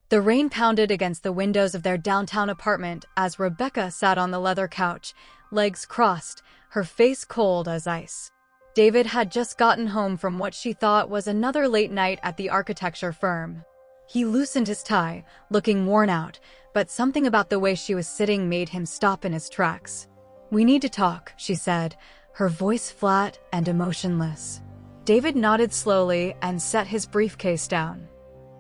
The rain pounded against the windows of their downtown apartment as Rebecca sat on the leather couch, legs crossed, her face cold as ice. David had just gotten home from what she thought was another late night at the architecture firm. He loosened his tie, looking worn out, but something about the way she was sitting made him stop in his tracks. "We need to talk," she said, her voice flat and emotionless. David nodded slowly and set his briefcase down.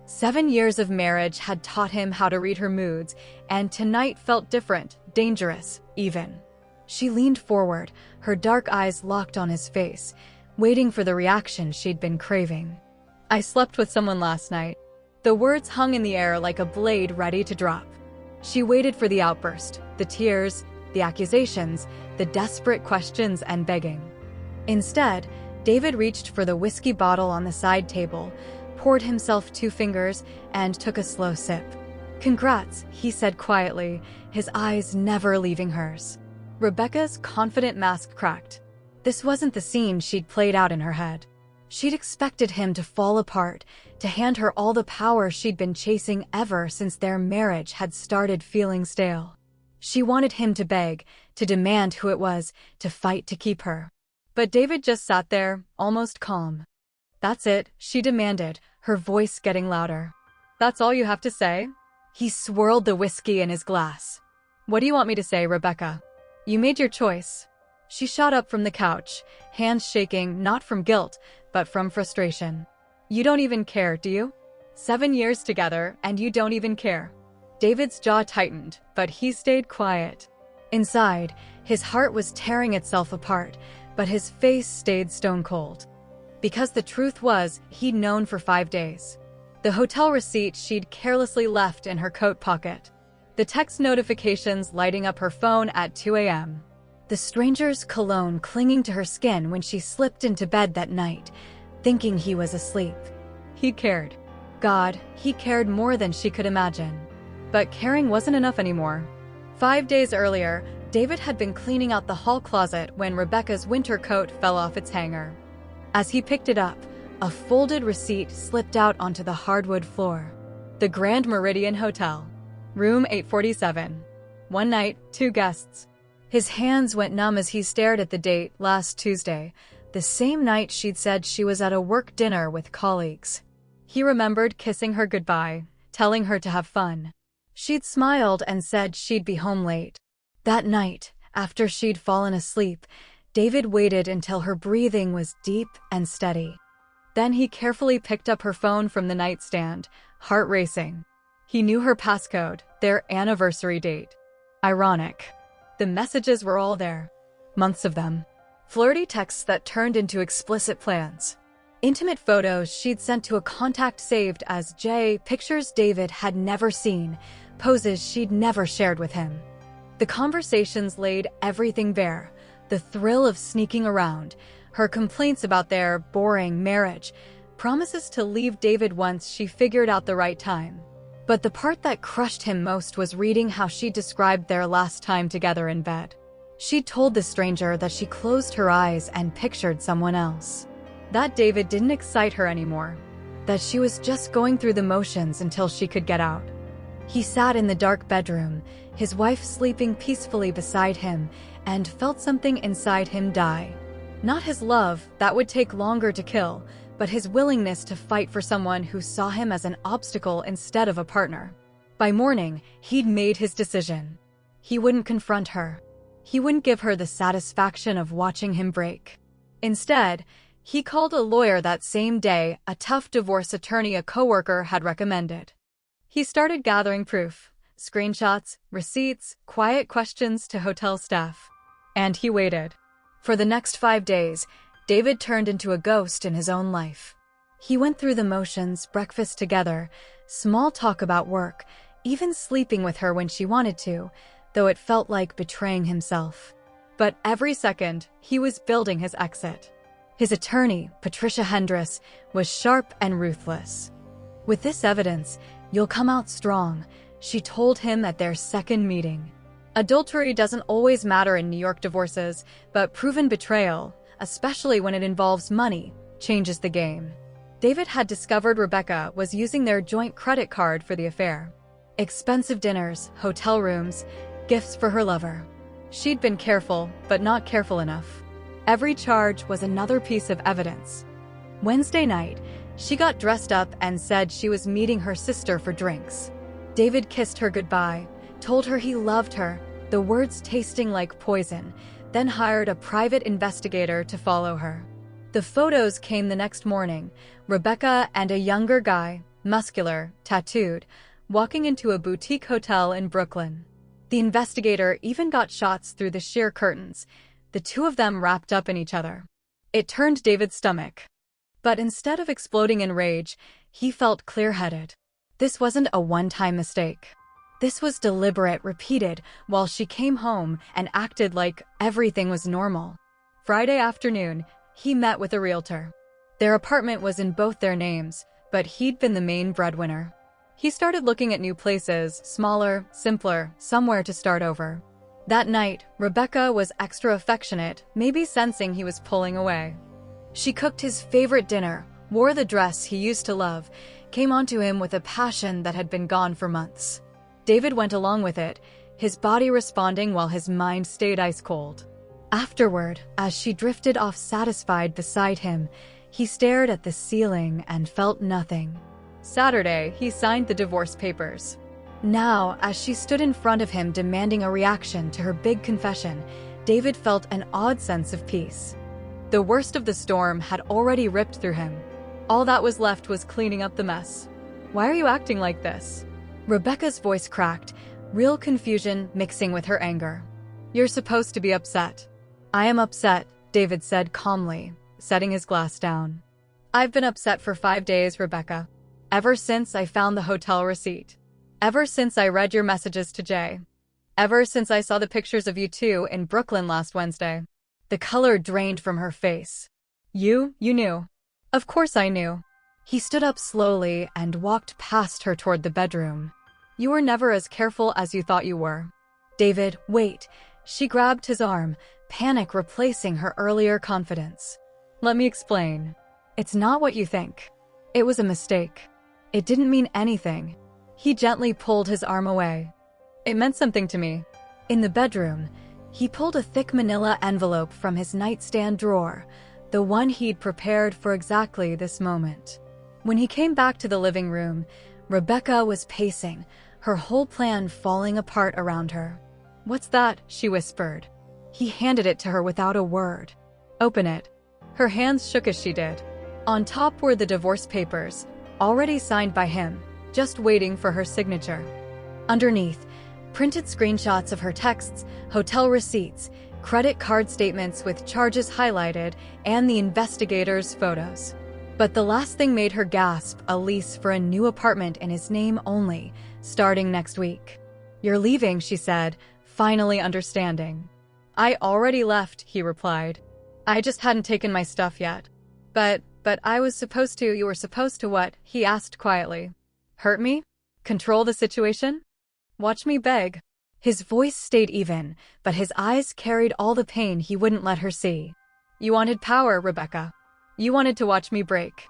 7 years of marriage had taught him how to read her moods, and tonight felt different, dangerous, even. She leaned forward, her dark eyes locked on his face, waiting for the reaction she'd been craving. "I slept with someone last night." The words hung in the air like a blade ready to drop. She waited for the outburst, the tears, the accusations, the desperate questions and begging. Instead, David reached for the whiskey bottle on the side table, poured himself 2 fingers, and took a slow sip. "Congrats," he said quietly, his eyes never leaving hers. Rebecca's confident mask cracked. This wasn't the scene she'd played out in her head. She'd expected him to fall apart, to hand her all the power she'd been chasing ever since their marriage had started feeling stale. She wanted him to beg, to demand who it was, to fight to keep her. But David just sat there, almost calm. "That's it," she demanded, her voice getting louder. "That's all you have to say?" He swirled the whiskey in his glass. "What do you want me to say, Rebecca? You made your choice." She shot up from the couch, hands shaking not from guilt, but from frustration. "You don't even care, do you? 7 years together, and you don't even care." David's jaw tightened, but he stayed quiet. Inside, his heart was tearing itself apart, but his face stayed stone cold. Because the truth was, he'd known for 5 days. The hotel receipt she'd carelessly left in her coat pocket. The text notifications lighting up her phone at 2 a.m. The stranger's cologne clinging to her skin when she slipped into bed that night, thinking he was asleep. He cared. God, he cared more than she could imagine. But caring wasn't enough anymore. 5 days earlier, David had been cleaning out the hall closet when Rebecca's winter coat fell off its hanger. As he picked it up, a folded receipt slipped out onto the hardwood floor. The Grand Meridian Hotel. Room 847. 1 night, 2 guests. His hands went numb as he stared at the date, last Tuesday, the same night she'd said she was at a work dinner with colleagues. He remembered kissing her goodbye, telling her to have fun. She'd smiled and said she'd be home late. That night, after she'd fallen asleep, David waited until her breathing was deep and steady. Then he carefully picked up her phone from the nightstand, heart racing. He knew her passcode, their anniversary date. Ironic. The messages were all there. Months of them. Flirty texts that turned into explicit plans. Intimate photos she'd sent to a contact saved as J, pictures David had never seen, poses she'd never shared with him. The conversations laid everything bare. The thrill of sneaking around, her complaints about their boring marriage, promises to leave David once she figured out the right time. But the part that crushed him most was reading how she described their last time together in bed. She told the stranger that she closed her eyes and pictured someone else. That David didn't excite her anymore. That she was just going through the motions until she could get out. He sat in the dark bedroom, his wife sleeping peacefully beside him, and felt something inside him die. Not his love, that would take longer to kill, but his willingness to fight for someone who saw him as an obstacle instead of a partner. By morning, he'd made his decision. He wouldn't confront her. He wouldn't give her the satisfaction of watching him break. Instead, he called a lawyer that same day, a tough divorce attorney a coworker had recommended. He started gathering proof, screenshots, receipts, quiet questions to hotel staff. And he waited. For the next 5 days, David turned into a ghost in his own life. He went through the motions, breakfast together, small talk about work, even sleeping with her when she wanted to, though it felt like betraying himself. But every second, he was building his exit. His attorney, Patricia Hendress, was sharp and ruthless. "With this evidence, you'll come out strong," she told him at their second meeting. Adultery doesn't always matter in New York divorces, but proven betrayal, especially when it involves money, changes the game. David had discovered Rebecca was using their joint credit card for the affair. Expensive dinners, hotel rooms, gifts for her lover. She'd been careful, but not careful enough. Every charge was another piece of evidence. Wednesday night, she got dressed up and said she was meeting her sister for drinks. David kissed her goodbye, told her he loved her, the words tasting like poison, then hired a private investigator to follow her. The photos came the next morning, Rebecca and a younger guy, muscular, tattooed, walking into a boutique hotel in Brooklyn. The investigator even got shots through the sheer curtains, the two of them wrapped up in each other. It turned David's stomach. But instead of exploding in rage, he felt clear-headed. This wasn't a one-time mistake. This was deliberate, repeated, while she came home and acted like everything was normal. Friday afternoon, he met with a realtor. Their apartment was in both their names, but he'd been the main breadwinner. He started looking at new places, smaller, simpler, somewhere to start over. That night, Rebecca was extra affectionate, maybe sensing he was pulling away. She cooked his favorite dinner, wore the dress he used to love, came onto him with a passion that had been gone for months. David went along with it, his body responding while his mind stayed ice cold. Afterward, as she drifted off satisfied beside him, he stared at the ceiling and felt nothing. Saturday, he signed the divorce papers. Now, as she stood in front of him demanding a reaction to her big confession, David felt an odd sense of peace. The worst of the storm had already ripped through him. All that was left was cleaning up the mess. "Why are you acting like this?" Rebecca's voice cracked, real confusion mixing with her anger. "You're supposed to be upset." "I am upset," David said calmly, setting his glass down. "I've been upset for 5 days, Rebecca. Ever since I found the hotel receipt. Ever since I read your messages to Jay. Ever since I saw the pictures of you two in Brooklyn last Wednesday." The color drained from her face. You knew." "Of course I knew." He stood up slowly and walked past her toward the bedroom. "You were never as careful as you thought you were." "David, wait." She grabbed his arm, panic replacing her earlier confidence. "Let me explain. It's not what you think. It was a mistake. It didn't mean anything." He gently pulled his arm away. "It meant something to me." In the bedroom, he pulled a thick manila envelope from his nightstand drawer, the one he'd prepared for exactly this moment. When he came back to the living room, Rebecca was pacing, her whole plan falling apart around her. "What's that?" she whispered. He handed it to her without a word. "Open it." Her hands shook as she did. On top were the divorce papers, already signed by him, just waiting for her signature. Underneath, printed screenshots of her texts, hotel receipts, credit card statements with charges highlighted, and the investigators' photos. But the last thing made her gasp, a lease for a new apartment in his name only, starting next week. "You're leaving," she said, finally understanding. "I already left," he replied. "I just hadn't taken my stuff yet." But I was supposed to." "You were supposed to what?" he asked quietly. "Hurt me? Control the situation? Watch me beg." His voice stayed even, but his eyes carried all the pain he wouldn't let her see. "You wanted power, Rebecca. You wanted to watch me break.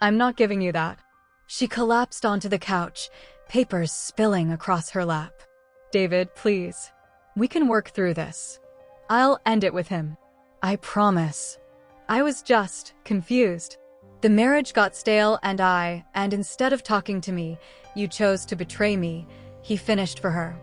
I'm not giving you that." She collapsed onto the couch, papers spilling across her lap. "David, please. We can work through this. I'll end it with him. I promise." I was just confused. "The marriage got stale and instead of talking to me, you chose to betray me," he finished for her.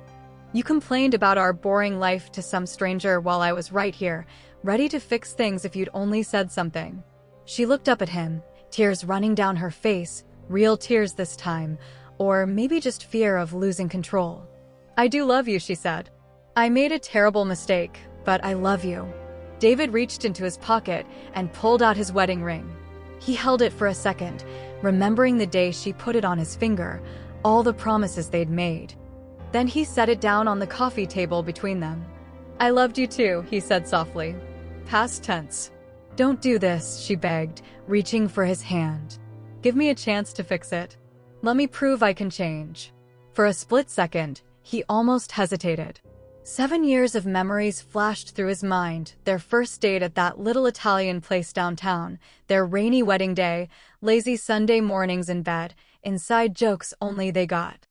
"You complained about our boring life to some stranger while I was right here, ready to fix things if you'd only said something." She looked up at him, tears running down her face, real tears this time, or maybe just fear of losing control. "I do love you," she said. "I made a terrible mistake, but I love you." David reached into his pocket and pulled out his wedding ring. He held it for a second, remembering the day she put it on his finger, all the promises they'd made. Then he set it down on the coffee table between them. "I loved you too," he said softly. Past tense. "Don't do this," she begged, reaching for his hand. "Give me a chance to fix it. Let me prove I can change." For a split second, he almost hesitated. 7 years of memories flashed through his mind, their first date at that little Italian place downtown, their rainy wedding day, lazy Sunday mornings in bed, inside jokes only they got.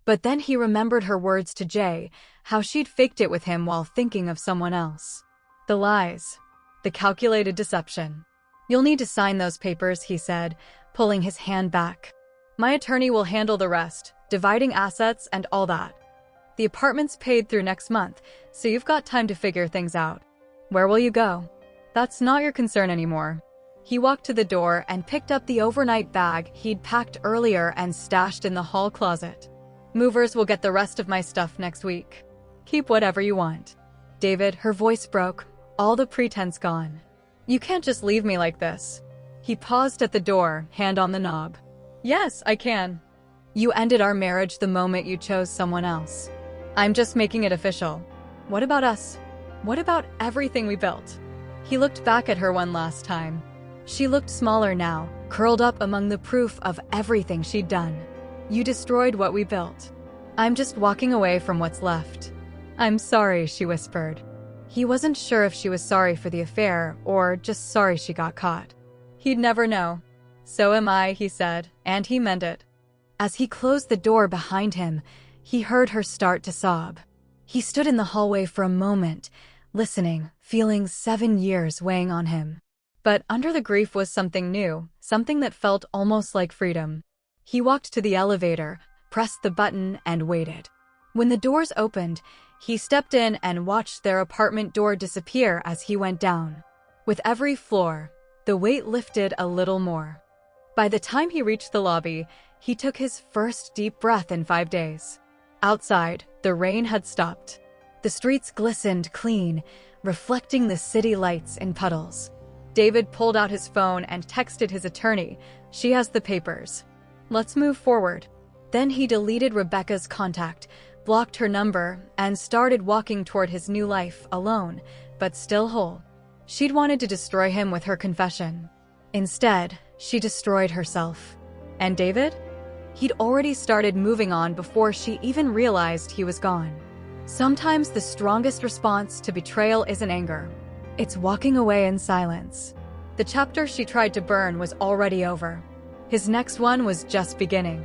But then he remembered her words to Jay, how she'd faked it with him while thinking of someone else. The lies. The calculated deception. "You'll need to sign those papers," he said, pulling his hand back. "My attorney will handle the rest, dividing assets and all that. The apartment's paid through next month, so you've got time to figure things out. Where will you go? That's not your concern anymore." He walked to the door and picked up the overnight bag he'd packed earlier and stashed in the hall closet. "Movers will get the rest of my stuff next week. Keep whatever you want." "David," her voice broke, all the pretense gone. "You can't just leave me like this." He paused at the door, hand on the knob. "Yes, I can. You ended our marriage the moment you chose someone else. I'm just making it official. What about us? What about everything we built?" He looked back at her one last time. She looked smaller now, curled up among the proof of everything she'd done. "You destroyed what we built. I'm just walking away from what's left." "I'm sorry," she whispered. He wasn't sure if she was sorry for the affair or just sorry she got caught. He'd never know. "So am I," he said, and he meant it. As he closed the door behind him, he heard her start to sob. He stood in the hallway for a moment, listening, feeling 7 years weighing on him. But under the grief was something new, something that felt almost like freedom. He walked to the elevator, pressed the button, and waited. When the doors opened, he stepped in and watched their apartment door disappear as he went down. With every floor, the weight lifted a little more. By the time he reached the lobby, he took his first deep breath in 5 days. Outside, the rain had stopped. The streets glistened clean, reflecting the city lights in puddles. David pulled out his phone and texted his attorney. "She has the papers. Let's move forward." Then he deleted Rebecca's contact, blocked her number, and started walking toward his new life, alone, but still whole. She'd wanted to destroy him with her confession. Instead, she destroyed herself. And David? He'd already started moving on before she even realized he was gone. Sometimes the strongest response to betrayal isn't anger. It's walking away in silence. The chapter she tried to burn was already over. His next one was just beginning.